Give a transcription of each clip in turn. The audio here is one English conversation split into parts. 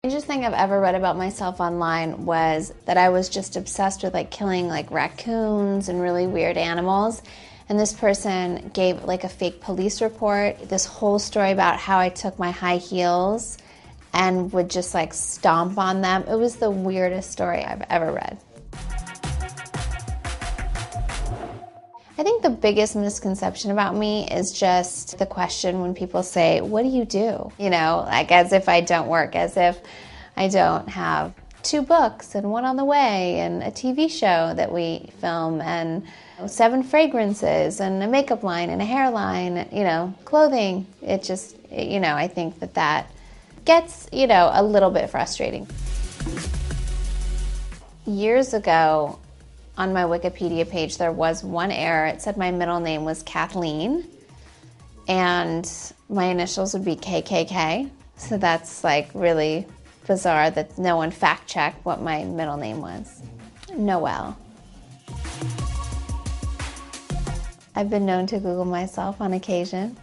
The strangest thing I've ever read about myself online was that I was just obsessed with like killing like raccoons and really weird animals. And this person gave like a fake police report, this whole story about how I took my high heels and would just like stomp on them. It was the weirdest story I've ever read. I think the biggest misconception about me is just the question when people say, what do you do? You know, like as if I don't work, as if I don't have 2 books and 1 on the way and a TV show that we film and 7 fragrances and a makeup line and a hairline, you know, clothing. It just, you know, I think that gets, you know, a little bit frustrating. Years ago, on my Wikipedia page, there was one error. It said my middle name was Kathleen, and my initials would be KKK. So that's like really bizarre that no one fact-checked what my middle name was. Noel. I've been known to Google myself on occasion.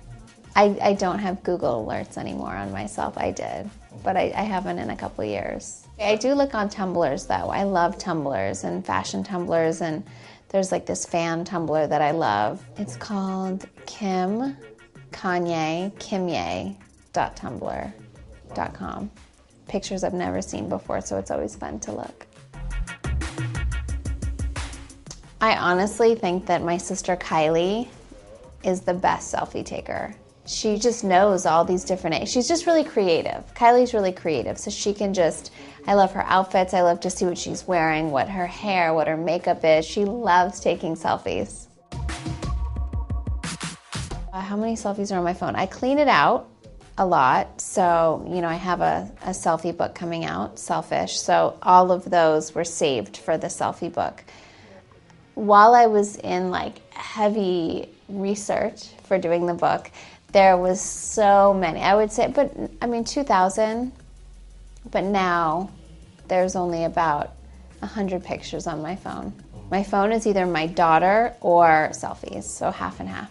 I don't have Google alerts anymore on myself. I did, but I haven't in a couple years. I do look on Tumblrs though. I love Tumblrs and fashion Tumblrs, and there's like this fan Tumblr that I love. It's called kimye.tumblr.com. Pictures I've never seen before, so it's always fun to look. I honestly think that my sister Kylie is the best selfie taker. She just knows all these different, she's just really creative. Kylie's really creative, so she can just, I love her outfits, I love to see what she's wearing, what her hair, what her makeup is. She loves taking selfies. How many selfies are on my phone? I clean it out a lot, so, you know, I have a selfie book coming out, Selfish, so all of those were saved for the selfie book. While I was in like heavy research for doing the book, there was so many, I would say, but I mean 2,000, but now there's only about 100 pictures on my phone. My phone is either my daughter or selfies, so half and half.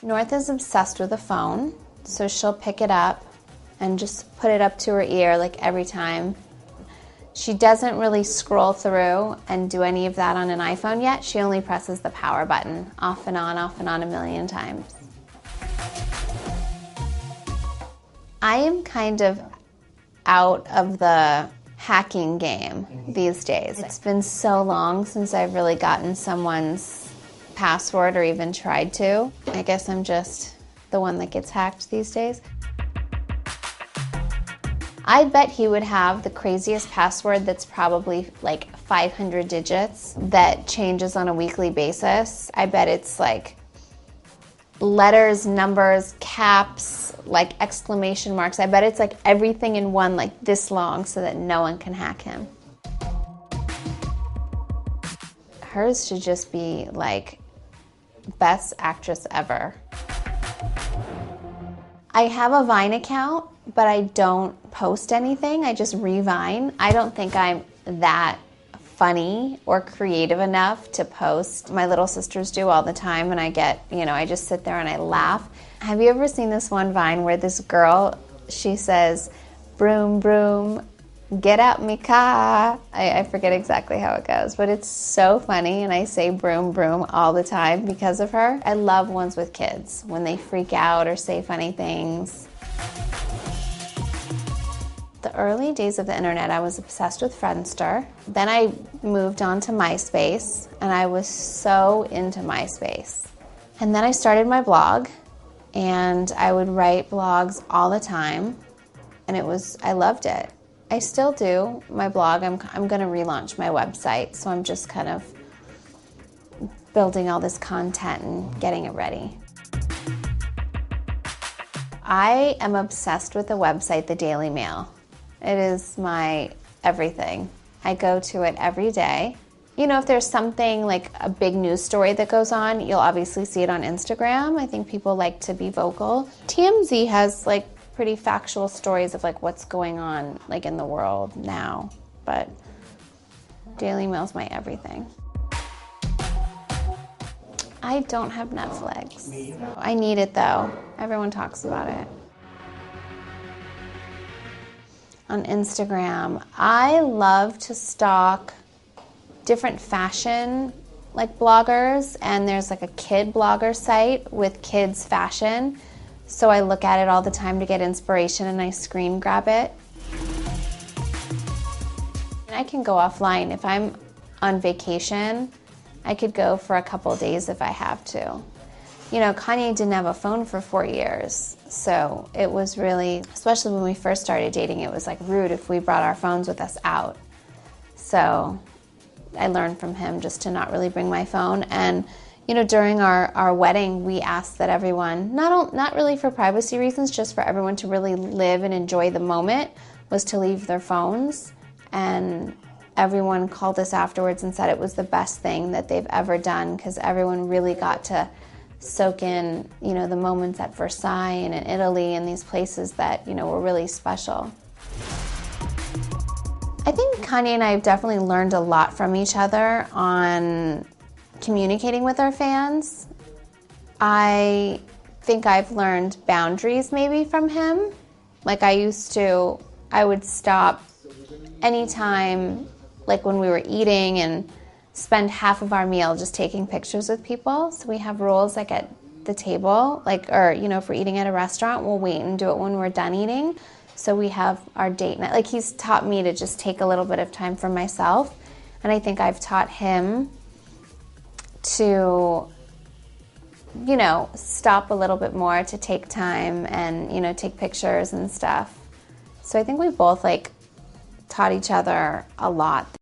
North is obsessed with a phone, so she'll pick it up and just put it up to her ear like every time. She doesn't really scroll through and do any of that on an iPhone yet. She only presses the power button off and on a million times. I am kind of out of the hacking game these days. It's been so long since I've really gotten someone's password or even tried to. I guess I'm just the one that gets hacked these days. I bet he would have the craziest password that's probably like 500 digits that changes on a weekly basis. I bet it's like letters, numbers, caps, like exclamation marks. I bet it's like everything in one, like this long, so that no one can hack him. Hers should just be like best actress ever. I have a Vine account, but I don't post anything. I just re-Vine. I don't think I'm that funny or creative enough to post. My little sisters do all the time, and I get, you know, I just sit there and I laugh. Have you ever seen this one Vine where this girl, she says, broom, broom, get out me car. I forget exactly how it goes, but it's so funny, and I say broom, broom all the time because of her. I love ones with kids, when they freak out or say funny things. The early days of the internet, I was obsessed with Friendster. Then I moved on to MySpace, and I was so into MySpace. And then I started my blog, and I would write blogs all the time, and I loved it. I still do my blog. I'm going to relaunch my website, so I'm just kind of building all this content and getting it ready. I am obsessed with the website, the Daily Mail. It is my everything. I go to it every day. You know, if there's something like a big news story that goes on, you'll obviously see it on Instagram. I think people like to be vocal. TMZ has like pretty factual stories of like what's going on like in the world now, but Daily Mail's my everything. I don't have Netflix. I need it though. Everyone talks about it. on Instagram. I love to stalk different fashion like bloggers, and there's like a kid blogger site with kids fashion. So I look at it all the time to get inspiration and I screen grab it. And I can go offline. If I'm on vacation, I could go for a couple days if I have to. You know, Kanye didn't have a phone for 4 years, so it was really, especially when we first started dating, it was like rude if we brought our phones with us out. So I learned from him just to not really bring my phone. And you know, during our wedding, we asked that everyone, not really for privacy reasons, just for everyone to really live and enjoy the moment, was to leave their phones. And everyone called us afterwards and said it was the best thing that they've ever done, because everyone really got to soak in, you know, the moments at Versailles and in Italy and these places that, you know, were really special. I think Kanye and I have definitely learned a lot from each other on communicating with our fans. I think I've learned boundaries maybe from him. Like I would stop anytime, like when we were eating, and spend half of our meal just taking pictures with people. So we have rules like at the table, like, or, you know, if we're eating at a restaurant, we'll wait and do it when we're done eating. So we have our date night. Like he's taught me to just take a little bit of time for myself. And I think I've taught him to, you know, stop a little bit more, to take time and, you know, take pictures and stuff. So I think we both like taught each other a lot.